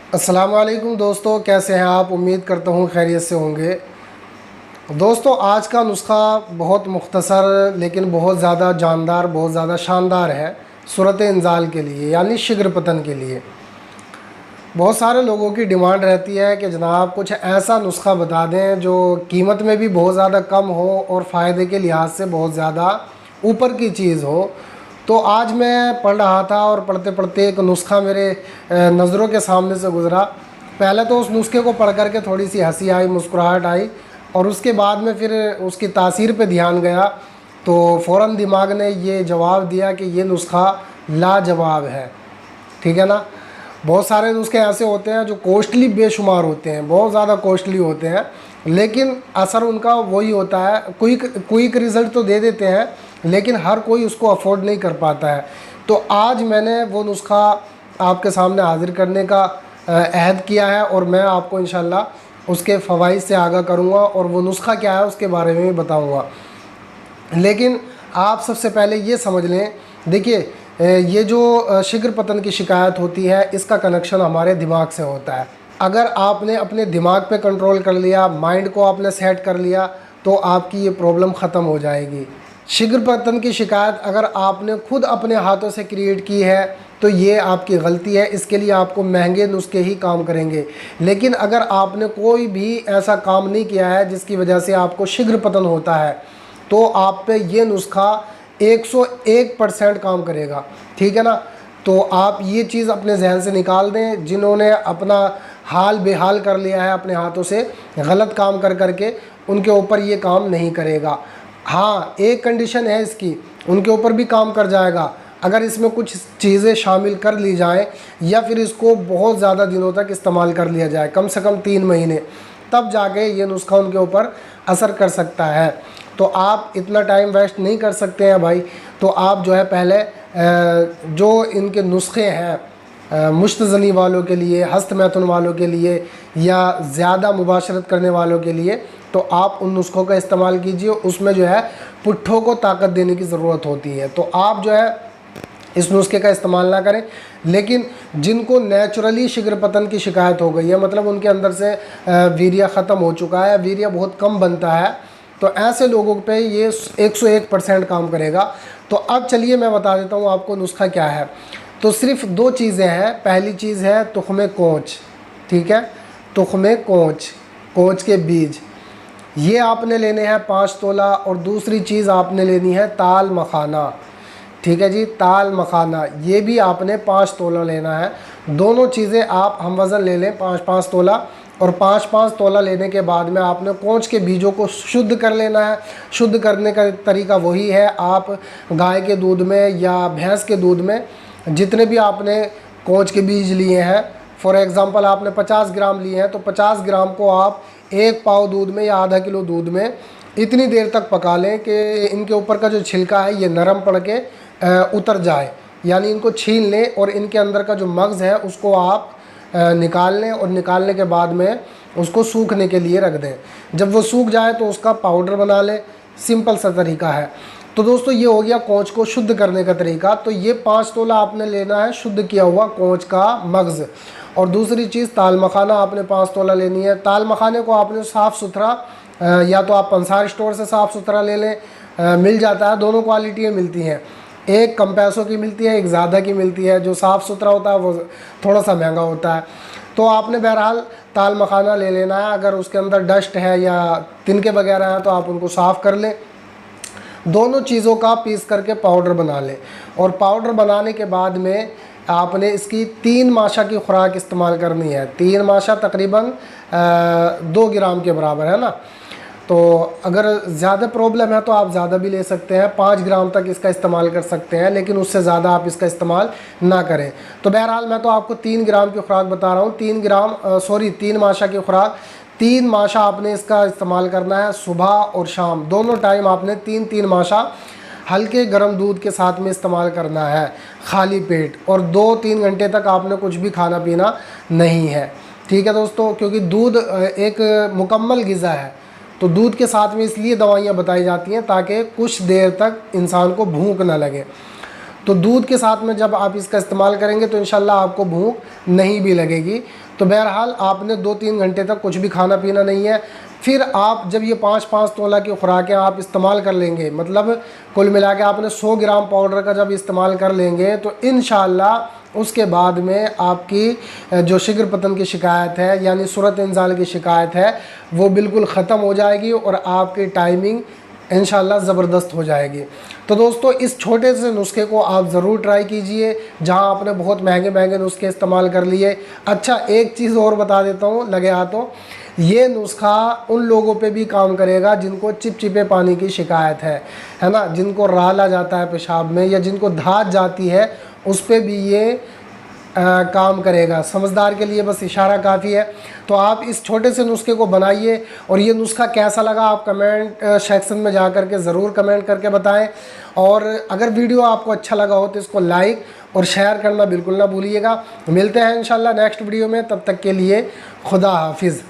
अस्सलाम वालेकुम दोस्तों, कैसे हैं आप। उम्मीद करता हूँ खैरियत से होंगे। दोस्तों, आज का नुस्खा बहुत मुख्तसर लेकिन बहुत ज़्यादा जानदार, बहुत ज़्यादा शानदार है सूरत इंजाल के लिए, यानी शिगर पतन के लिए। बहुत सारे लोगों की डिमांड रहती है कि जनाब कुछ ऐसा नुस्खा बता दें जो कीमत में भी बहुत ज़्यादा कम हो और फ़ायदे के लिहाज से बहुत ज़्यादा ऊपर की चीज़ हो। तो आज मैं पढ़ रहा था और पढ़ते पढ़ते एक नुस्खा मेरे नज़रों के सामने से गुज़रा। पहले तो उस नुस्खे को पढ़ कर के थोड़ी सी हंसी आई, मुस्कुराहट आई, और उसके बाद में फिर उसकी तासीर पे ध्यान गया तो फ़ौरन दिमाग ने ये जवाब दिया कि ये नुस्खा लाजवाब है। ठीक है ना। बहुत सारे नुस्खे ऐसे होते हैं जो कॉस्टली बेशुमार होते हैं, बहुत ज़्यादा कॉस्टली होते हैं, लेकिन असर उनका वही होता है, क्विक रिज़ल्ट तो दे देते हैं, लेकिन हर कोई उसको अफोर्ड नहीं कर पाता है। तो आज मैंने वो नुस्खा आपके सामने हाज़िर करने का अहद किया है और मैं आपको इंशाल्लाह उसके फ़वाइद से आगाह करूँगा और वो नुस्खा क्या है उसके बारे में भी बताऊँगा। लेकिन आप सबसे पहले ये समझ लें, देखिए ये जो शिगर पतन की शिकायत होती है, इसका कनेक्शन हमारे दिमाग से होता है। अगर आपने अपने दिमाग पे कंट्रोल कर लिया, माइंड को आपने सेट कर लिया, तो आपकी ये प्रॉब्लम ख़त्म हो जाएगी। शिगर पतन की शिकायत अगर आपने खुद अपने हाथों से क्रिएट की है तो ये आपकी गलती है, इसके लिए आपको महंगे नुस्खे ही काम करेंगे। लेकिन अगर आपने कोई भी ऐसा काम नहीं किया है जिसकी वजह से आपको शिगर पतन होता है, तो आप पे ये नुस्खा 101% काम करेगा। ठीक है ना। तो आप ये चीज़ अपने जहन से निकाल दें। जिन्होंने अपना हाल बेहाल कर लिया है अपने हाथों से गलत काम कर करके, उनके ऊपर ये काम नहीं करेगा। हाँ, एक कंडीशन है इसकी, उनके ऊपर भी काम कर जाएगा अगर इसमें कुछ चीज़ें शामिल कर ली जाएं या फिर इसको बहुत ज़्यादा दिनों तक इस्तेमाल कर लिया जाए, कम से कम 3 महीने, तब जाके ये नुस्खा उनके ऊपर असर कर सकता है। तो आप इतना टाइम वेस्ट नहीं कर सकते हैं भाई। तो आप जो है पहले जो इनके नुस्खे हैं मुश्तज़नी वालों के लिए, हस्त मैथुन वालों के लिए या ज़्यादा मुबाशरत करने वालों के लिए, तो आप उन नुस्खों का इस्तेमाल कीजिए। उसमें जो है पुट्ठों को ताकत देने की ज़रूरत होती है, तो आप जो है इस नुस्खे का इस्तेमाल ना करें। लेकिन जिनको नेचुरली शिगर पतन की शिकायत हो गई है, मतलब उनके अंदर से वीर्य ख़त्म हो चुका है, वीर्य बहुत कम बनता है, तो ऐसे लोगों पे ये 101% काम करेगा। तो अब चलिए मैं बता देता हूँ आपको नुस्खा क्या है। तो सिर्फ 2 चीज़ें हैं। पहली चीज़ है तुख़्म कोंच। ठीक है, तुख़्म कोंच, कोंच के बीज, ये आपने लेने हैं 5 तोला। और दूसरी चीज़ आपने लेनी है ताल मखाना। ठीक है जी, ताल मखाना, ये भी आपने 5 तोला लेना है। दोनों चीज़ें आप हम वज़न ले लें 5-5 तोला, और 5-5 तोला लेने के बाद में आपने कोंच के बीजों को शुद्ध कर लेना है। शुद्ध करने का तरीका वही है, आप गाय के दूध में या भैंस के दूध में जितने भी आपने कोंच के बीज लिए हैं, फॉर एग्ज़ाम्पल आपने 50 ग्राम लिए हैं, तो 50 ग्राम को आप 1 पाव दूध में या आधा किलो दूध में इतनी देर तक पका लें कि इनके ऊपर का जो छिलका है ये नरम पड़ के उतर जाए, यानी इनको छील लें और इनके अंदर का जो मग़ज़ है उसको आप निकाल लें, और निकालने के बाद में उसको सूखने के लिए रख दें। जब वो सूख जाए तो उसका पाउडर बना लें। सिंपल सा तरीका है। तो दोस्तों, ये हो गया कोंच को शुद्ध करने का तरीका। तो ये 5 तोला आपने लेना है शुद्ध किया हुआ कोंच का मग़ज़। और दूसरी चीज़ ताल मखाना आपने 5 तोला लेनी है। ताल मखाने को आपने साफ़ सुथरा, या तो आप पंसार स्टोर से साफ़ सुथरा ले लें, मिल जाता है, दोनों क्वालिटियाँ मिलती हैं। एक कम पैसों की मिलती है, एक ज़्यादा की मिलती है। जो साफ़ सुथरा होता है वो थोड़ा सा महंगा होता है। तो आपने बहरहाल ताल मखाना ले लेना है। अगर उसके अंदर डस्ट है या तिनके वगैरह हैं तो आप उनको साफ़ कर लें। दोनों चीज़ों का पीस करके पाउडर बना लें, और पाउडर बनाने के बाद में आपने इसकी 3 माशा की खुराक इस्तेमाल करनी है। 3 माशा तकरीबन 2 ग्राम के बराबर है ना। तो अगर ज़्यादा प्रॉब्लम है तो आप ज़्यादा भी ले सकते हैं, 5 ग्राम तक इसका इस्तेमाल कर सकते हैं, लेकिन उससे ज़्यादा आप इसका इस्तेमाल ना करें। तो बहरहाल मैं तो आपको 3 ग्राम की खुराक बता रहा हूँ। 3 माशा की खुराक, 3 माशा आपने इसका इस्तेमाल करना है। सुबह और शाम दोनों टाइम आपने 3-3 माशा हल्के गर्म दूध के साथ में इस्तेमाल करना है, खाली पेट। और 2-3 घंटे तक आपने कुछ भी खाना पीना नहीं है। ठीक है दोस्तों, क्योंकि दूध एक मुकम्मल ग़िज़ा है, तो दूध के साथ में इसलिए दवाइयाँ बताई जाती हैं ताकि कुछ देर तक इंसान को भूख ना लगे। तो दूध के साथ में जब आप इसका इस्तेमाल करेंगे तो इंशाल्लाह आपको भूख नहीं भी लगेगी। तो बहरहाल आपने 2-3 घंटे तक कुछ भी खाना पीना नहीं है। फिर आप जब ये 5-5 तोला की खुराकें आप इस्तेमाल कर लेंगे, मतलब कुल मिला के आपने 100 ग्राम पाउडर का जब इस्तेमाल कर लेंगे, तो इंशाल्लाह उसके बाद में आपकी जो शिगर पतन की शिकायत है यानी सूरत इंजाल की शिकायत है वो बिल्कुल ख़त्म हो जाएगी और आपकी टाइमिंग इंशाल्लाह ज़बरदस्त हो जाएगी। तो दोस्तों इस छोटे से नुस्खे को आप ज़रूर ट्राई कीजिए, जहां आपने बहुत महंगे महंगे नुस्खे इस्तेमाल कर लिए। अच्छा, एक चीज़ और बता देता हूँ लगे हाथों, ये नुस्खा उन लोगों पे भी काम करेगा जिनको चिपचिपे पानी की शिकायत है ना, जिनको राल आ जाता है पेशाब में या जिनको धात जाती है, उस पर भी ये काम करेगा। समझदार के लिए बस इशारा काफ़ी है। तो आप इस छोटे से नुस्खे को बनाइए और ये नुस्खा कैसा लगा आप कमेंट सेक्शन में जा कर के ज़रूर कमेंट करके बताएं। और अगर वीडियो आपको अच्छा लगा हो तो इसको लाइक और शेयर करना बिल्कुल ना भूलिएगा। मिलते हैं इंशाल्लाह नेक्स्ट वीडियो में, तब तक के लिए खुदा हाफिज़।